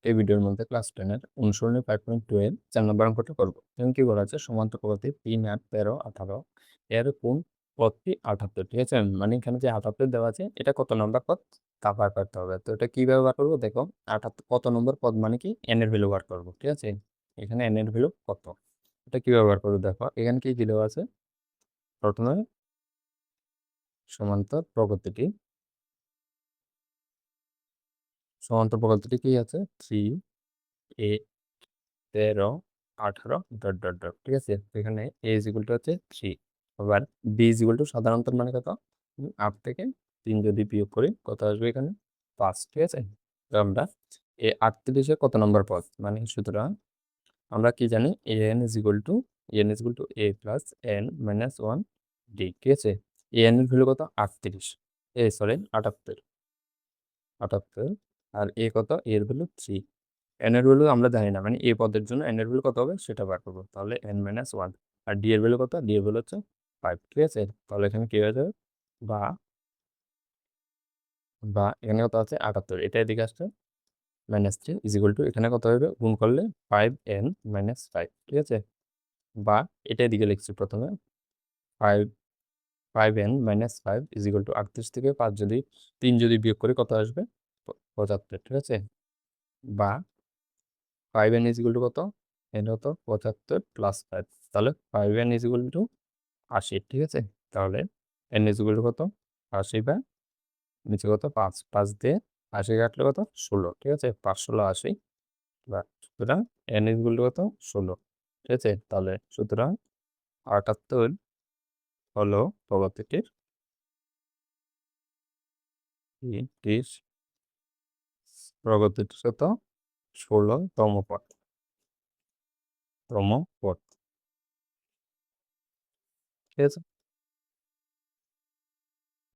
এই ভিডিওর মধ্যে ক্লাস 10 এর অনুসরণী 5.12 4 নম্বর অঙ্কটা করব। এখন কি বলা আছে সমান্তর পদ্ধতি 3 8 13 18 এর কোন পদটি 78, ঠিক আছে? মানে এখানে যে 78 দেওয়া আছে এটা কত নম্বর পদ তা বার করতে হবে। তো এটা কিভাবে বার করব দেখো, 78 কত নম্বর পদ মানে কি n এর ভ্যালু বার করব, ঠিক আছে? এখানে n এর ভ্যালু কত এটা কিভাবে বার করব দেখো, এখানে কি দেওয়া আছে প্রথমে সমান্তর প্রগতিটি কি আছে 3 a 13 18 ডট ডট ডট, ঠিক আছে? তো এখানে a ইজ ইকুয়াল টু হচ্ছে 3। আবার b ইজ ইকুয়াল টু সাধারণত মানে কত 8 থেকে 3 যদি বিয়োগ করি কত আসবে এখানে 5, ঠিক আছে? তো আমরা এই 38 এর কত নম্বর পদ মানে সুতরাং আমরা কি জানি an is equal to a plus n minus 1 d, ঠিক আছে? an এর ভ্যালু কত 38, সরি 78 আর a কত a এর ভ্যালু 3। n এর ভ্যালু আমরা জানি না, মানে a পদের জন্য n এর ভ্যালু কত হবে সেটা বার করবো। তাহলে n মাইনাস 1 আর d এর ভ্যালু কত, d এর ভ্যালু হচ্ছে 5, ঠিক আছে? তাহলে এখানে কি হয়ে যাবে বা বা এখানে কত আছে 78, এটা এদিকে আসছে মাইনাস 3 ইজ ইকুয়াল টু এখানে কত হবে গুণ করলে 5n মাইনাস 5, ঠিক আছে? বা এটা এদিকে লিখছি প্রথমে 5 5n minus 5 is equal to 38 থেকে 5 যদি 3 যদি বিয়োগ করি কত আসবে 75, ঠিক আছে? বা 5n ইজ ইকুয়াল টু কত n কত 75 প্লাস 5, তাহলে 5n ইজ ইকুয়াল টু 80, ঠিক আছে? তাহলে n ইজ ইকুয়াল টু কত 80 বা নিচে কত 5 5 দিয়ে 80 কাটলে কত 16, ঠিক আছে? 5 16 80 বা সুতরাং n ইজ ইকুয়াল টু কত 16, ঠিক আছে? তাহলে সুতরাং 78 হলো প্রগতিটির টির প্রগতিটির কত 16তম পদ, ঠিক আছে?